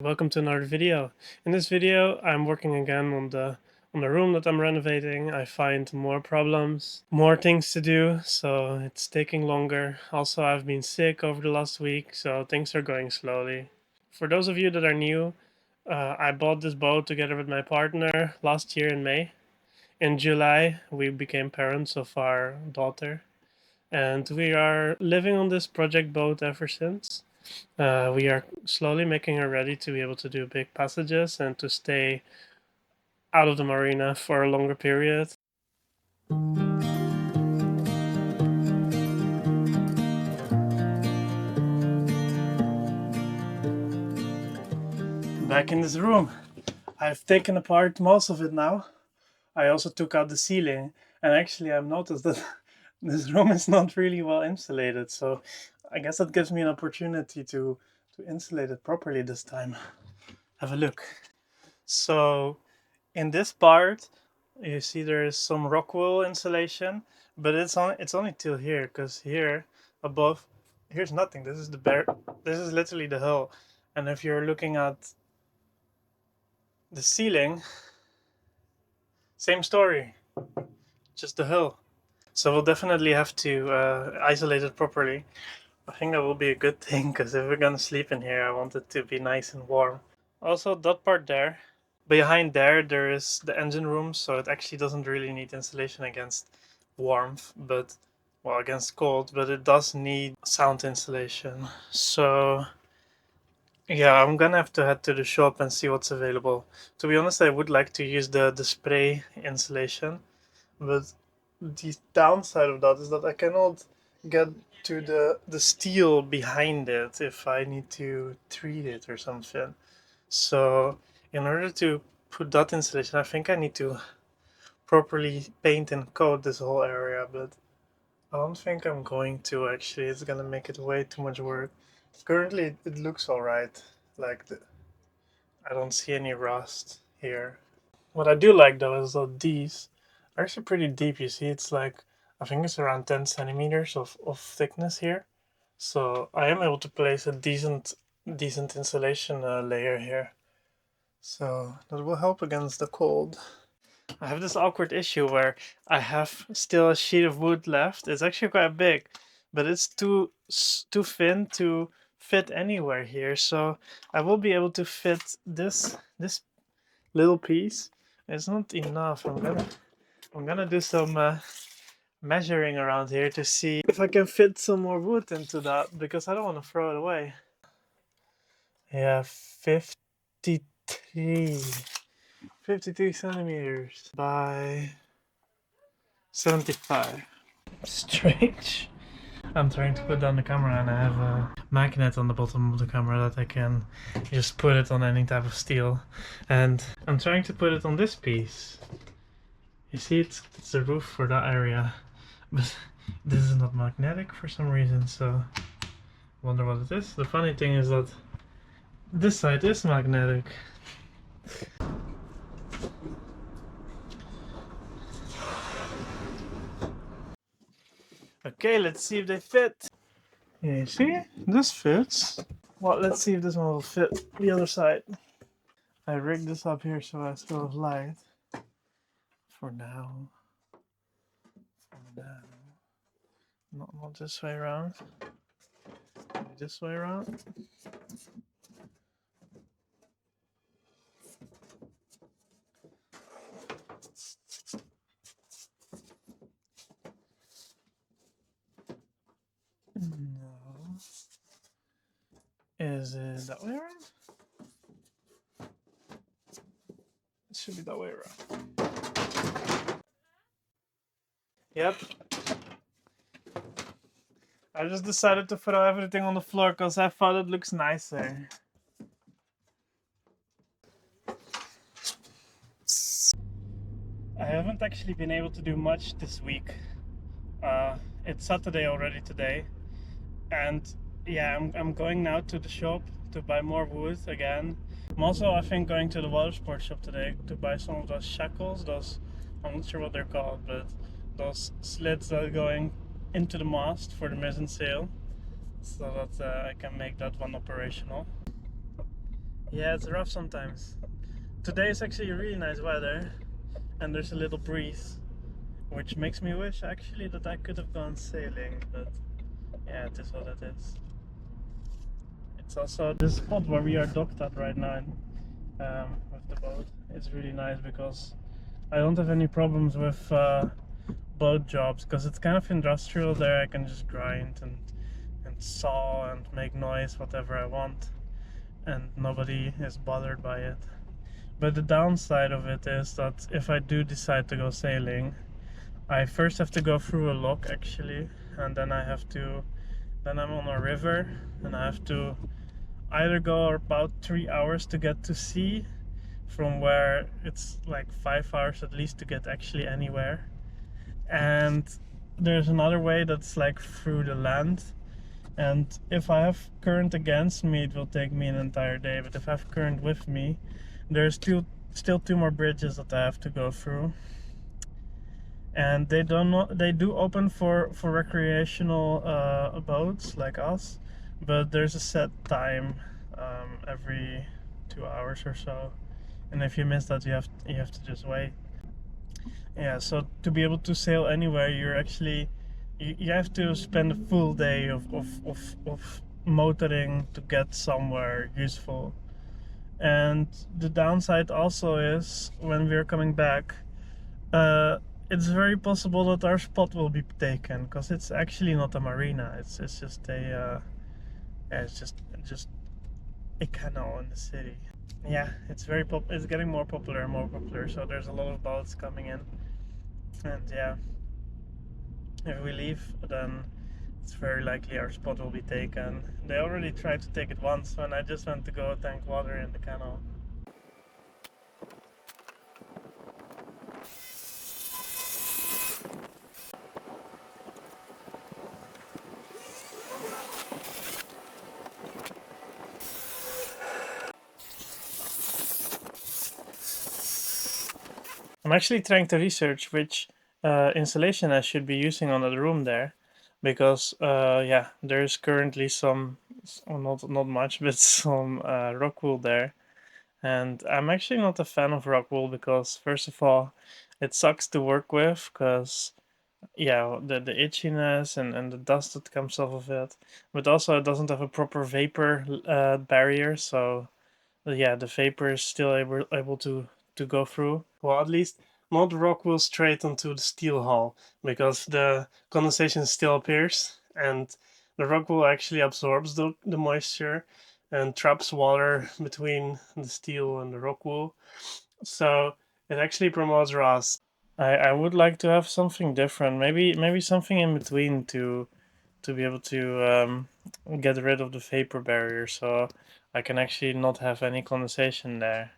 Welcome to another video. In this video, I'm working again on the room that I'm renovating. I find more problems, more things to do, so it's taking longer. Also, I've been sick over the last week, so things are going slowly. For those of you that are new, I bought this boat together with my partner last year in May. In July, we became parents of our daughter, and we are living on this project boat ever since. We are slowly making her ready to be able to do big passages and to stay out of the marina for a longer period. Back in this room, I've taken apart most of it now. I also took out the ceiling, and actually I've noticed that this room is not really well insulated, so I guess that gives me an opportunity to insulate it properly this time. Have a look. So in this part, you see there is some rock wool insulation, but it's only till here, because here above, here's nothing. This is this is literally the hull. And if you're looking at the ceiling, same story, just the hull. So we'll definitely have to isolate it properly. I think that will be a good thing, because if we're gonna sleep in here, I want it to be nice and warm. Also, that part there, behind there is the engine room, so it actually doesn't really need insulation against warmth, but well, against cold, but it does need sound insulation. So yeah, I'm gonna have to head to the shop and see what's available. To be honest, I would like to use the spray insulation, but the downside of that is that I cannot get to the steel behind it if I need to treat it or something. So in order to put that insulation, I think I need to properly paint and coat this whole area, but I don't think I'm going to actually. It's gonna make it way too much work. Currently it looks alright, like I don't see any rust here. What I do like though is that these are actually pretty deep. You see, it's like, I think it's around 10 centimeters of thickness here. So I am able to place a decent insulation layer here. So that will help against the cold. I have this awkward issue where I have still a sheet of wood left. It's actually quite big, but it's too thin to fit anywhere here. So I will be able to fit this little piece. It's not enough. I'm gonna do some measuring around here to see if I can fit some more wood into that, because I don't want to throw it away. Yeah, 53 centimeters by 75. Strange. I'm trying to put down the camera and I have a magnet on the bottom of the camera that I can just put it on any type of steel. And I'm trying to put it on this piece. You see, it's the roof for that area. But this is not magnetic for some reason, so I wonder what it is. The funny thing is that this side is magnetic. Okay, let's see if they fit. Yeah, you see? This fits. Well, let's see if this one will fit the other side. I rigged this up here so I still have light. For now. Not this way around. Maybe this way around. No. Is it that way around? It should be that way around. Yep. I just decided to throw everything on the floor because I thought it looks nicer. I haven't actually been able to do much this week. It's Saturday already today, and yeah, I'm going now to the shop to buy more wood again. I'm also, I think, going to the water sports shop today to buy some of those shackles, I'm not sure what they're called, but those slits that are going into the mast for the mizzen sail, so that I can make that one operational. Yeah, it's rough sometimes. Today is actually really nice weather and there's a little breeze, which makes me wish actually that I could have gone sailing, but yeah, it is what it is. It's also this spot where we are docked at right now with the boat. It's really nice because I don't have any problems with boat jobs because it's kind of industrial there. I can just grind and saw and make noise whatever I want, and nobody is bothered by it. But the downside of it is that if I do decide to go sailing, I first have to go through a lock actually, and then then I'm on a river, and I have to either go about 3 hours to get to sea, from where it's like 5 hours at least to get actually anywhere. And there's another way that's like through the land. And if I have current against me, it will take me an entire day. But if I have current with me, there's still two more bridges that I have to go through. And they do open for recreational boats like us, but there's a set time every 2 hours or so. And if you miss that, you have to just wait. Yeah, so to be able to sail anywhere, you have to spend a full day of motoring to get somewhere useful. And the downside also is when we're coming back, uh, it's very possible that our spot will be taken because it's actually not a marina. It's just a yeah, it's just a canal in the city. Yeah, it's getting more popular and more popular. So there's a lot of boats coming in, and yeah, if we leave, then it's very likely our spot will be taken. They already tried to take it once when I just went to go tank water in the canal. I'm actually trying to research which insulation I should be using on the room there, because yeah, there's currently not much, but some rock wool there, and I'm actually not a fan of rock wool because first of all, it sucks to work with because yeah, the itchiness and the dust that comes off of it, but also it doesn't have a proper vapor barrier, so yeah, the vapor is still able to go through. Well, at least not rock will straight onto the steel hull because the condensation still appears, and the rock wool actually absorbs the moisture and traps water between the steel and the rock wool. So it actually promotes rust. I would like to have something different, maybe something in between to be able to get rid of the vapor barrier, so I can actually not have any condensation there.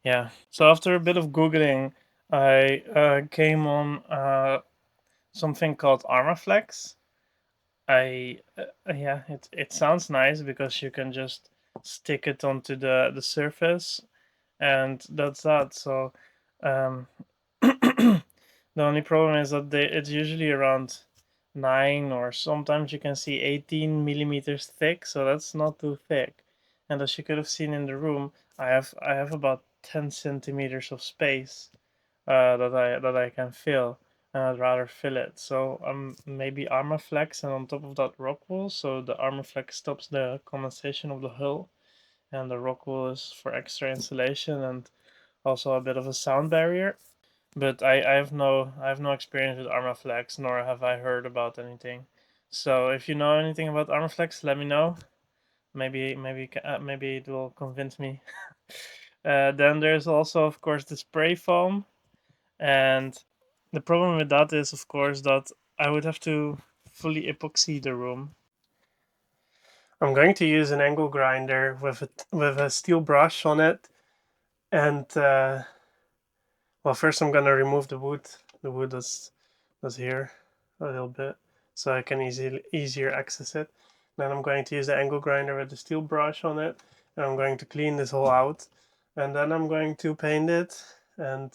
Yeah. So after a bit of googling, I came on something called Armaflex. Yeah, it sounds nice because you can just stick it onto the surface, and that's that. So um, the only problem is that it's usually around 9, or sometimes you can see 18 millimeters thick, so that's not too thick. And as you could have seen in the room, I have about 10 centimeters of space that I can fill, and I'd rather fill it. So maybe Armaflex, and on top of that rock wool, so the Armaflex stops the condensation of the hull, and the rock wool is for extra insulation and also a bit of a sound barrier. But I have no experience with Armaflex, nor have I heard about anything. So if you know anything about Armaflex, let me know. Maybe it will convince me. Then there's also, of course, the spray foam, and the problem with that is, of course, that I would have to fully epoxy the room. I'm going to use an angle grinder with a steel brush on it, and well, first I'm gonna remove the wood that's here a little bit, so I can easier access it. Then I'm going to use the angle grinder with the steel brush on it, and I'm going to clean this all out, and then I'm going to paint it, and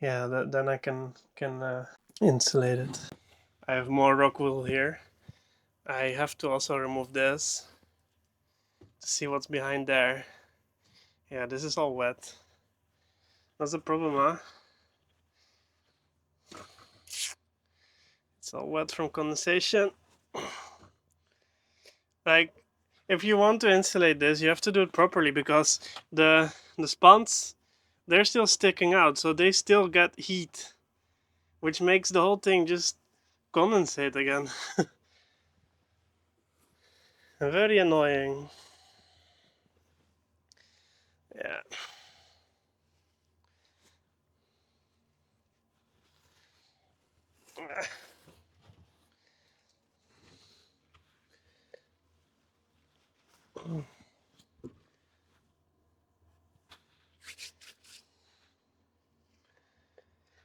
yeah, then I can insulate it. I have more rock wool here. I have to also remove this to see what's behind there. Yeah, this is all wet. That's the problem, huh? It's all wet from condensation. Like, if you want to insulate this, you have to do it properly, because the spans, they're still sticking out, so they still get heat, which makes the whole thing just condensate again. Very annoying. Yeah.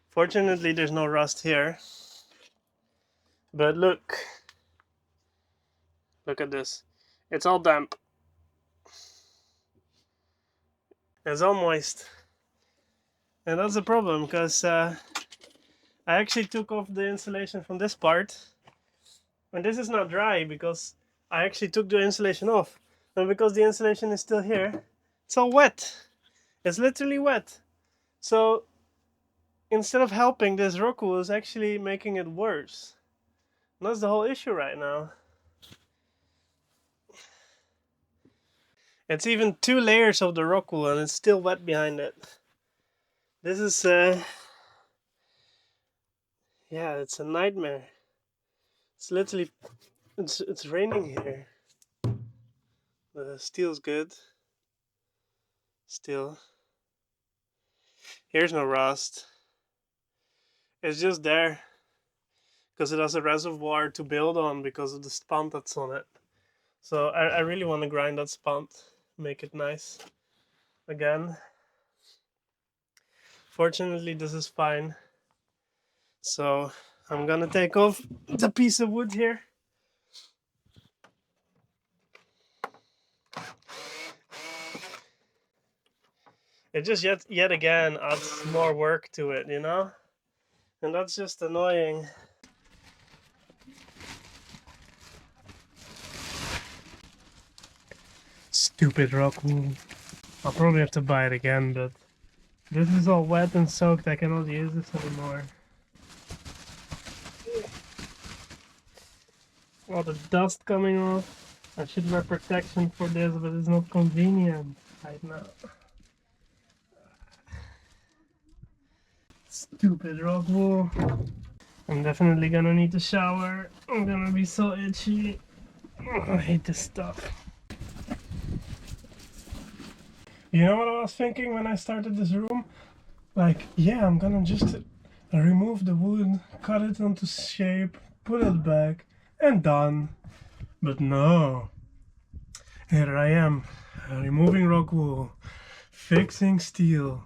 Fortunately, there's no rust here. But look at this. It's all damp. It's all moist. And that's the problem, because I actually took off the insulation from this part. And this is not dry, because I actually took the insulation off. And because the insulation is still here, it's all wet. It's literally wet. So instead of helping, this rock wool is actually making it worse. And that's the whole issue right now. It's even 2 layers of the rock wool and it's still wet behind it. This is yeah, it's a nightmare. It's literally, it's raining here. The steel's good. Still. Here's no rust. It's just there because it has a reservoir to build on because of the span that's on it. So I really want to grind that span, make it nice again. Fortunately, this is fine. So I'm gonna take off the piece of wood here. It just yet again adds more work to it, you know? And that's just annoying. Stupid rock wool. I'll probably have to buy it again, but this is all wet and soaked. I cannot use this anymore. All the dust coming off. I should wear protection for this, but it's not convenient right now. Stupid rock wool. I'm definitely gonna need to shower. I'm gonna be so itchy. I hate this stuff. You know what I was thinking when I started this room? Like, yeah, I'm gonna just remove the wood, cut it into shape, put it back, and done. But no. Here I am, removing rock wool, fixing steel,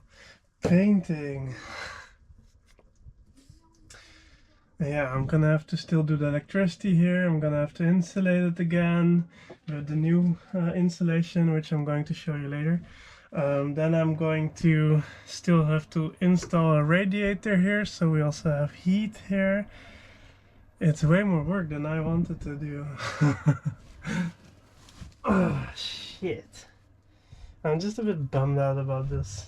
painting. Yeah, I'm gonna have to still do the electricity here. I'm gonna have to insulate it again with the new insulation, which I'm going to show you later. Then I'm going to still have to install a radiator here, so we also have heat here. It's way more work than I wanted to do. Oh shit. I'm just a bit bummed out about this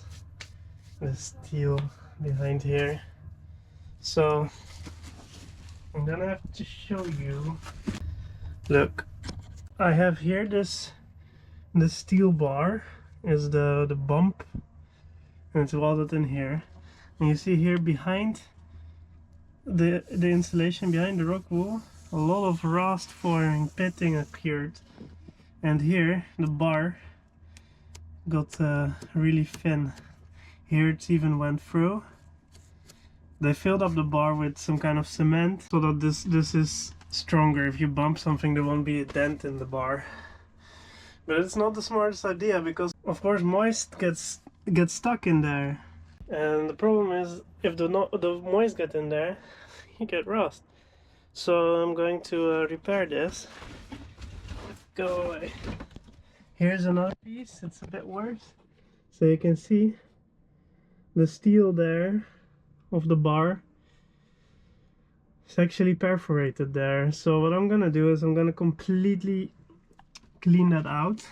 steel behind here. So I'm gonna have to show you. Look, I have here the steel bar is the bump, and it's welded in here. And you see here behind the insulation, behind the rock wool, a lot of rust forming, pitting appeared. And here the bar got really thin. Here it even went through. They filled up the bar with some kind of cement so that this is stronger. If you bump something, there won't be a dent in the bar. But it's not the smartest idea because, of course, moist gets stuck in there. And the problem is, if the moist get in there, you get rust. So I'm going to repair this. Go away. Here's another piece. It's a bit worse. So you can see the steel there of the bar. It's actually perforated there. So what I'm gonna do is I'm gonna completely clean that out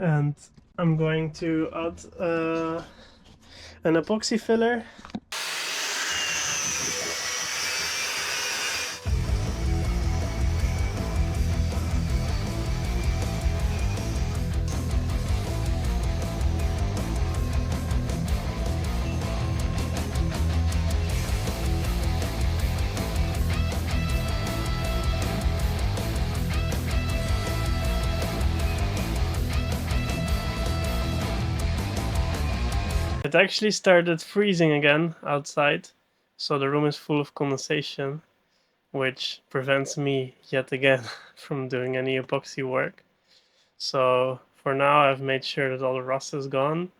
and I'm going to add an epoxy filler. It actually started freezing again outside, so the room is full of condensation, which prevents me yet again from doing any epoxy work. So for now I've made sure that all the rust is gone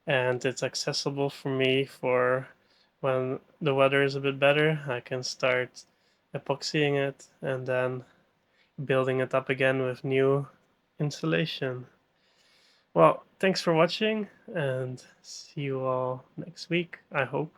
and it's accessible for me for when the weather is a bit better. I can start epoxying it and then building it up again with new insulation. Well, thanks for watching and see you all next week, I hope.